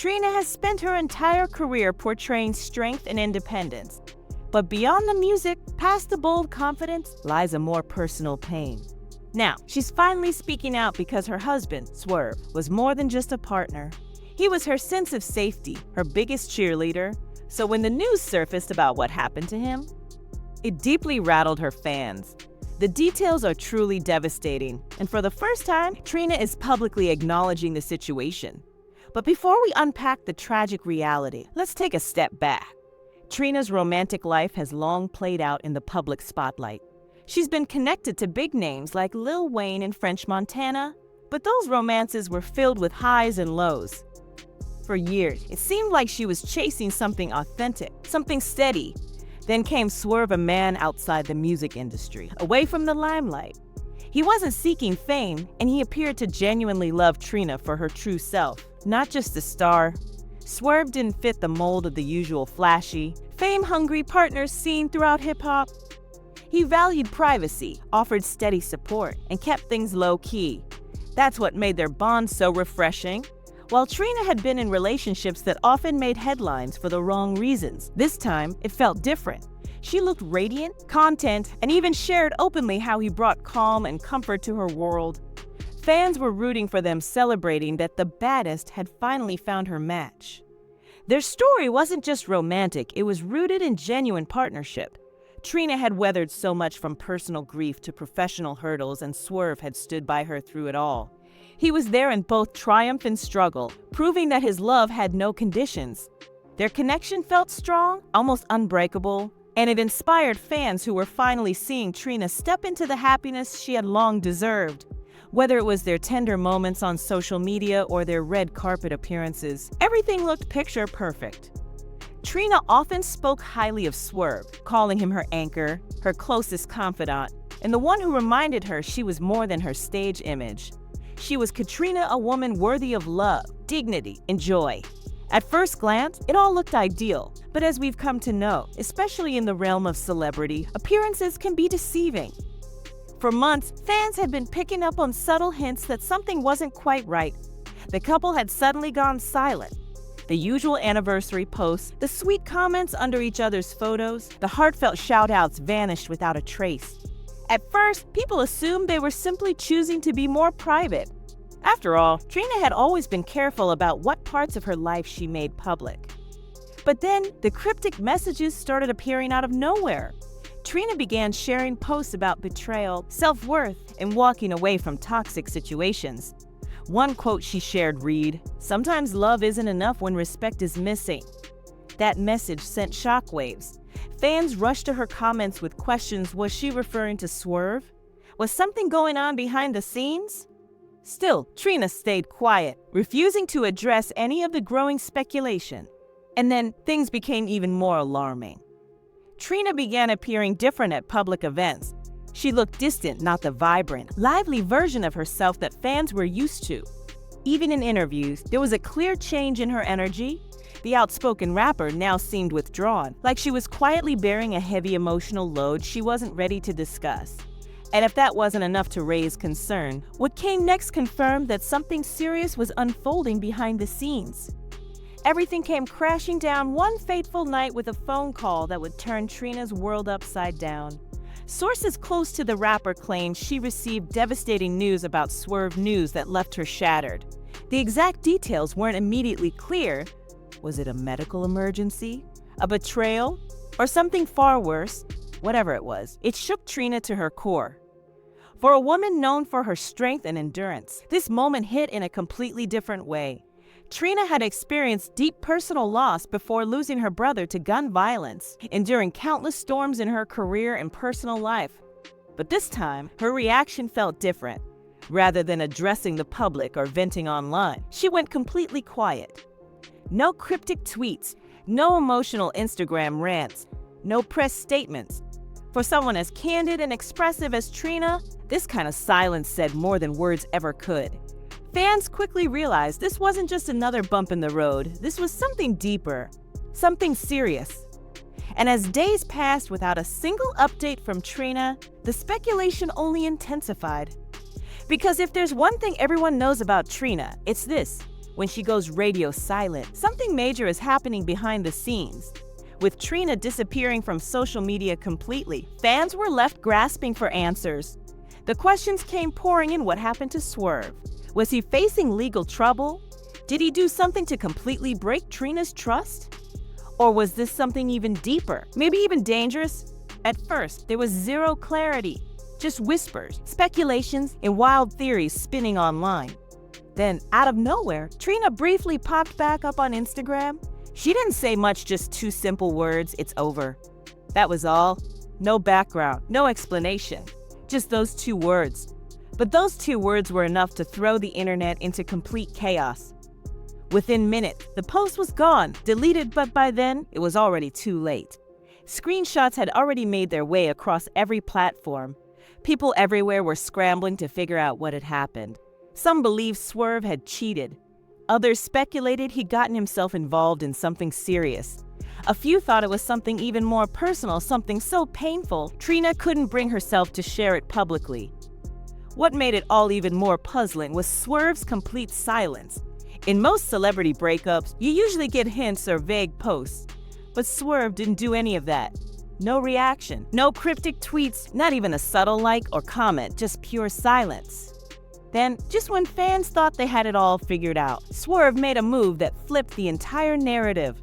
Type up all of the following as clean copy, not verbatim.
Trina has spent her entire career portraying strength and independence. But beyond the music, past the bold confidence, lies a more personal pain. Now, she's finally speaking out because her husband, Swerve, was more than just a partner. He was her sense of safety, her biggest cheerleader. So when the news surfaced about what happened to him, it deeply rattled her fans. The details are truly devastating, and for the first time, Trina is publicly acknowledging the situation. But before we unpack the tragic reality, let's take a step back. Trina's romantic life has long played out in the public spotlight. She's been connected to big names like Lil Wayne and French Montana, but those romances were filled with highs and lows. For years, it seemed like she was chasing something authentic, something steady. Then came Swerve, a man outside the music industry, away from the limelight. He wasn't seeking fame, and he appeared to genuinely love Trina for her true self, not just a star. Swerve didn't fit the mold of the usual flashy, fame-hungry partners seen throughout hip-hop. He valued privacy, offered steady support, and kept things low-key. That's what made their bond so refreshing. While Trina had been in relationships that often made headlines for the wrong reasons, this time it felt different. She looked radiant, content, and even shared openly how he brought calm and comfort to her world. Fans were rooting for them, celebrating that the baddest had finally found her match. Their story wasn't just romantic, it was rooted in genuine partnership. Trina had weathered so much from personal grief to professional hurdles, and Swerve had stood by her through it all. He was there in both triumph and struggle, proving that his love had no conditions. Their connection felt strong, almost unbreakable, and it inspired fans who were finally seeing Trina step into the happiness she had long deserved. Whether it was their tender moments on social media or their red carpet appearances, everything looked picture perfect. Trina often spoke highly of Swerve, calling him her anchor, her closest confidant, and the one who reminded her she was more than her stage image. She was Katrina, a woman worthy of love, dignity, and joy. At first glance, it all looked ideal, but as we've come to know, especially in the realm of celebrity, appearances can be deceiving. For months, fans had been picking up on subtle hints that something wasn't quite right. The couple had suddenly gone silent. The usual anniversary posts, the sweet comments under each other's photos, the heartfelt shout-outs vanished without a trace. At first, people assumed they were simply choosing to be more private. After all, Trina had always been careful about what parts of her life she made public. But then, the cryptic messages started appearing out of nowhere. Trina began sharing posts about betrayal, self-worth, and walking away from toxic situations. One quote she shared read, "Sometimes love isn't enough when respect is missing." That message sent shockwaves. Fans rushed to her comments with questions. Was she referring to Swerve? Was something going on behind the scenes? Still, Trina stayed quiet, refusing to address any of the growing speculation. And then things became even more alarming. Trina began appearing different at public events. She looked distant, not the vibrant, lively version of herself that fans were used to. Even in interviews, there was a clear change in her energy. The outspoken rapper now seemed withdrawn, like she was quietly bearing a heavy emotional load she wasn't ready to discuss. And if that wasn't enough to raise concern, what came next confirmed that something serious was unfolding behind the scenes. Everything came crashing down one fateful night with a phone call that would turn Trina's world upside down. Sources close to the rapper claimed she received devastating news about Swerve news that left her shattered. The exact details weren't immediately clear. Was it a medical emergency? A betrayal? Or something far worse? Whatever it was, it shook Trina to her core. For a woman known for her strength and endurance, this moment hit in a completely different way. Trina had experienced deep personal loss before losing her brother to gun violence, enduring countless storms in her career and personal life. But this time, her reaction felt different. Rather than addressing the public or venting online, she went completely quiet. No cryptic tweets, no emotional Instagram rants, no press statements. For someone as candid and expressive as Trina, this kind of silence said more than words ever could. Fans quickly realized this wasn't just another bump in the road. This was something deeper, something serious. And as days passed without a single update from Trina, the speculation only intensified. Because if there's one thing everyone knows about Trina, it's this. when she goes radio silent, something major is happening behind the scenes. With Trina disappearing from social media completely, fans were left grasping for answers. The questions came pouring in. What happened to Swerve? Was he facing legal trouble? Did he do something to completely break Trina's trust? Or was this something even deeper, maybe even dangerous? At first, there was zero clarity, just whispers, speculations, and wild theories spinning online. Then, out of nowhere, Trina briefly popped back up on Instagram. She didn't say much, just two simple words: "It's over." That was all. No background, no explanation, just those two words. But those two words were enough to throw the internet into complete chaos. Within minutes, the post was gone, deleted, but by then, it was already too late. Screenshots had already made their way across every platform. People everywhere were scrambling to figure out what had happened. Some believed Swerve had cheated. Others speculated he'd gotten himself involved in something serious. A few thought it was something even more personal, something so painful, Trina couldn't bring herself to share it publicly. What made it all even more puzzling was Swerve's complete silence. In most celebrity breakups, you usually get hints or vague posts. But Swerve didn't do any of that. No reaction, no cryptic tweets, not even a subtle like or comment, just pure silence. Then, just when fans thought they had it all figured out, Swerve made a move that flipped the entire narrative.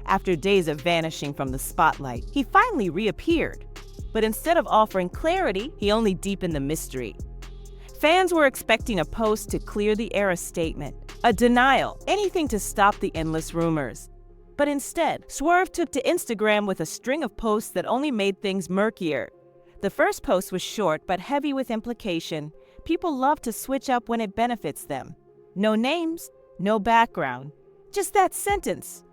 After days of vanishing from the spotlight, he finally reappeared. But instead of offering clarity, he only deepened the mystery. Fans were expecting a post to clear the air, a statement, a denial, anything to stop the endless rumors. But instead, Swerve took to Instagram with a string of posts that only made things murkier. The first post was short but heavy with implication. People love to switch up when it benefits them. No names, no background, just that sentence.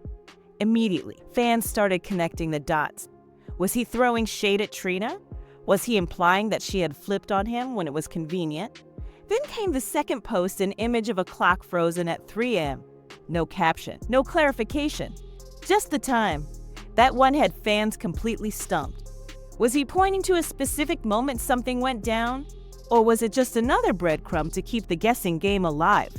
Immediately, fans started connecting the dots. Was he throwing shade at Trina? Was he implying that she had flipped on him when it was convenient? Then came the second post, an image of a clock frozen at 3 a.m. No caption, no clarification, just the time. That one had fans completely stumped. Was he pointing to a specific moment something went down? Or was it just another breadcrumb to keep the guessing game alive?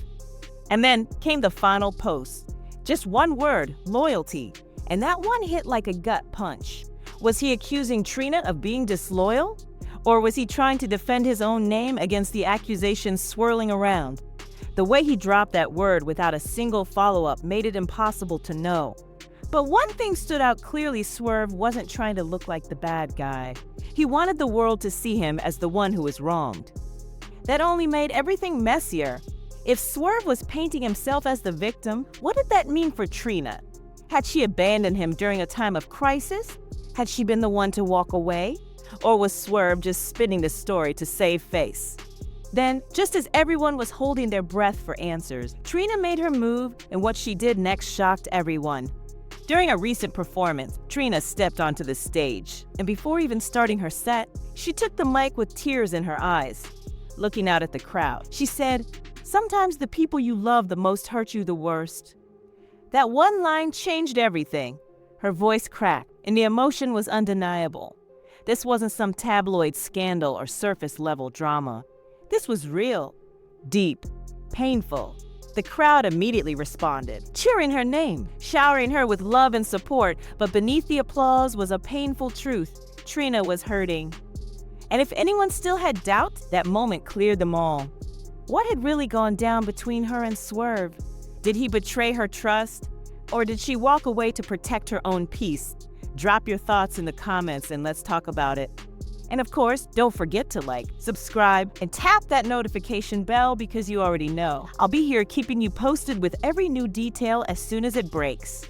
And then came the final post. Just one word: loyalty. And that one hit like a gut punch. Was he accusing Trina of being disloyal? Or was he trying to defend his own name against the accusations swirling around? The way he dropped that word without a single follow-up made it impossible to know. But one thing stood out clearly: Swerve wasn't trying to look like the bad guy. He wanted the world to see him as the one who was wronged. That only made everything messier. If Swerve was painting himself as the victim, what did that mean for Trina? Had she abandoned him during a time of crisis? Had she been the one to walk away? Or was Swerve just spinning the story to save face? Then, just as everyone was holding their breath for answers, Trina made her move, and what she did next shocked everyone. During a recent performance, Trina stepped onto the stage, and before even starting her set, she took the mic with tears in her eyes. Looking out at the crowd, she said, "Sometimes the people you love the most hurt you the worst." That one line changed everything. Her voice cracked, and the emotion was undeniable. This wasn't some tabloid scandal or surface-level drama. This was real, deep, painful. The crowd immediately responded, cheering her name, showering her with love and support, but beneath the applause was a painful truth: Trina was hurting. And if anyone still had doubt, that moment cleared them all. What had really gone down between her and Swerve? Did he betray her trust? Or did she walk away to protect her own peace? Drop your thoughts in the comments and let's talk about it. And of course, don't forget to like, subscribe, and tap that notification bell because you already know. I'll be here keeping you posted with every new detail as soon as it breaks.